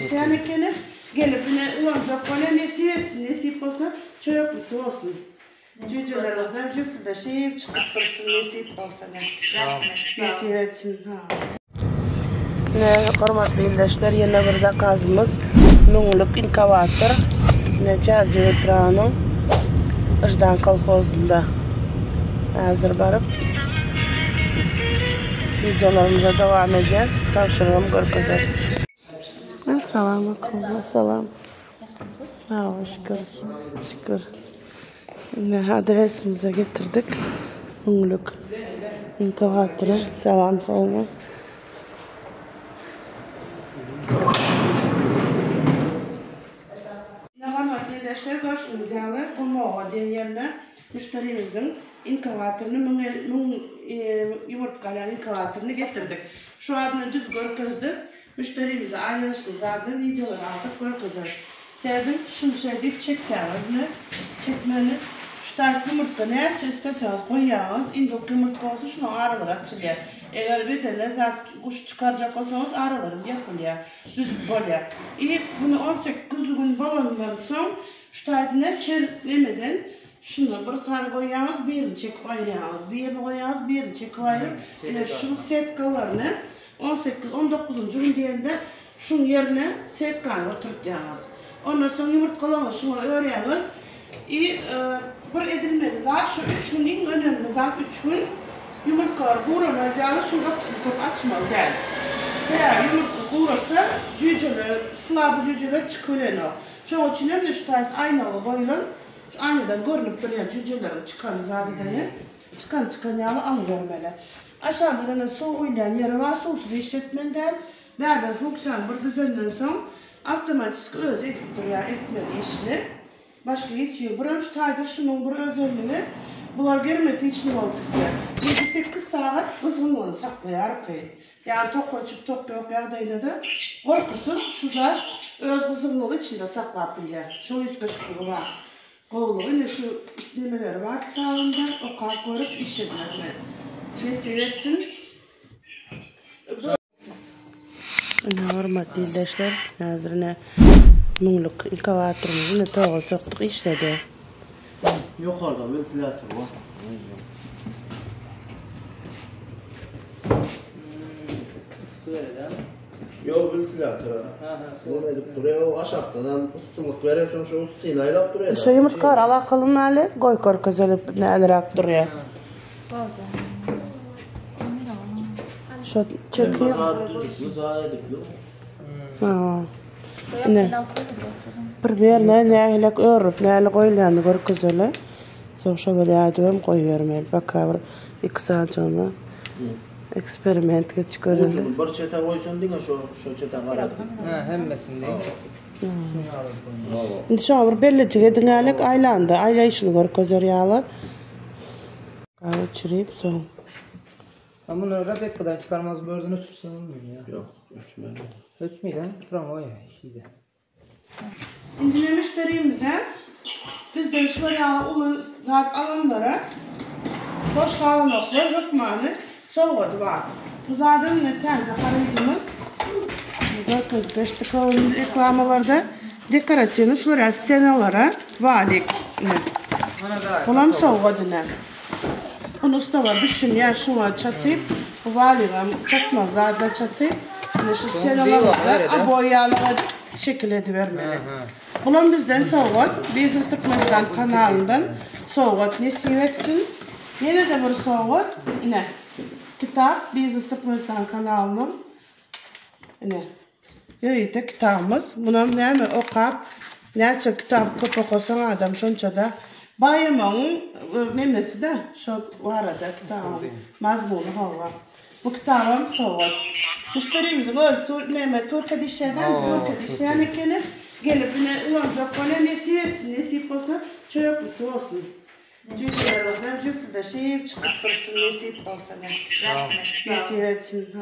isteyen ekeni gelip yine ulanacak böyle nesip olsa çöreklısı olsun. Cüceler olsa cüfürde şey çıkıp dursun nesip olsa nesip etsin. Ne hormatly ildeşler, yine bir zakazımız nungluk inkavatör ne Çarjı Veteran'ın Иждан kolxozunda hazır barıp videolarımıza devam edeceğiz. Tavşırım görkezler. Assalamu alaikum. Assalam. Şükür. Ne adresimize getirdik. Nungluk inkavatörü. Selam olma. Arkadaşlar görüşümüz yani bu moğa yerine müşterimizin inkavatörünü yumurtkaların inkavatörünü getirdik. Şu adını düz görkezdik. Müşterimize aynılaştık zaten videoları aldık görkezdik. Sevdim şunu şey deyip çektiğimiz çekmeni şu tarz yumurtka ne isteseniz koyacağız. İndok yumurtka olsun şunu araları açılıyor. Eğer bir de lezzet kuş çıkaracak olsanız aralarım yapılıyor. Düz böyle. Bunu 18 gün balondan sonra şu tarzını her yemeden şunu bir tane koyacağız, birini çekip ayıracağız. Birini koyacağız, birini çekip ayırıp şu setkalarını 18-19. gün diyende şunun yerine setkanı oturtacağız. Ondan sonra yumurtkalarını şunu öreceğiz. Bir edilmeniz var. Şu 3 günün önemli var. 3 gün yumurtkalar kuğramaz yani şurada tutup açmalı değil. Eğer yumurta kuğrasa cüceler, slabı cüceler çıkıyor. Şu için hem de şu tarz aynalı koyulun. Şu aynadan görünüp duruyor cücelerin çıkanı zaten. Çıkan yağlı alıvermeli. Aşağıda da soğuyla yeri var. Soğusuz işletmenden nereden fonksiyon bir düzenden sonra otomatik öz edip duruyor etmeli işini. Başka hiç yok. Buram şu tarihte şunun bir özelliğini bunlar gelmedi içine oldu diye. 7-8 saat kızgınlığını saklıyor arkayı. Yani tok açıp tok yok yağdayla da korkusuz şu da öz kızgınlığı içinde saklapıyor. Şu ilk var. Koğuluğu ne şu iklimeleri var kitabında o kalk görüp işediler. Ne seyretsin? Hormatly ildeşler, hazırına nungluk inkavatörümüzün de toğu soktuk işledi. Yukarıda ventilatör var. Yok ventilatör. Bunu edip duruyor. Aşağıdan ısınlık veriyorsun şu ısıyla ayrılıp duruyor. Şu yumurtkalar alakalı mı? Koy korkuzelip ne alarak duruyor. Şu çekiyor. Ne? Bir ne hilek örüp ne koyulanı korkuzeyle. Sonra şöyle yardım koyuyorum. Bakar 2 saat sonra. Eksperiment geçirelim. Bir çete koysun diye şu çete var. Hemmesinde. Şimdi şu bir bellecik edinelek aylandı. Ayla işini korkuzer yağlar. Kahve çürüyüp son. Ama bunu raket kadar çıkarmaz bördünü tutsan olmuyor ya. Yok, ölçmeli. Ölçmeyi lan, buram o ya, şeyde. Şimdi müşterimize biz de şuraya ulu alanlara boş alanlar hükmanı soğudu var. Bu zaten ne tenze karıydığımız bakız beşte kavun reklamalarda dekorasyonu şuraya scenalara valik ne. Bunam soğudu ne. Onun usta var düşün ya şuna çatıp valigam çatmaz zaten çatıp ne şu scenalara aboyalara şekil edivermeli. Bunun bizden soğuk, Business Türkmenistan kanalından soğuk nesip etsin. Yine de bir soğuk ne? Kitap Business Türkmenistan kanalının ne? Yürüyde kitabımız. Bunun ne mi okap? Neyse kitap köpek olsan adam şunca da bayımın memesi de şu var da kitabım. Mazmunu hava. Bu kitabım soğuk. Müşterimizin öz Türkiye dişeden ekeni gelip yine ulanacak böyle nesip olsa çöreklısi olsun. Cüceler olsa cüfürde şey çıkıp dursun nesip olsa nesip etsin.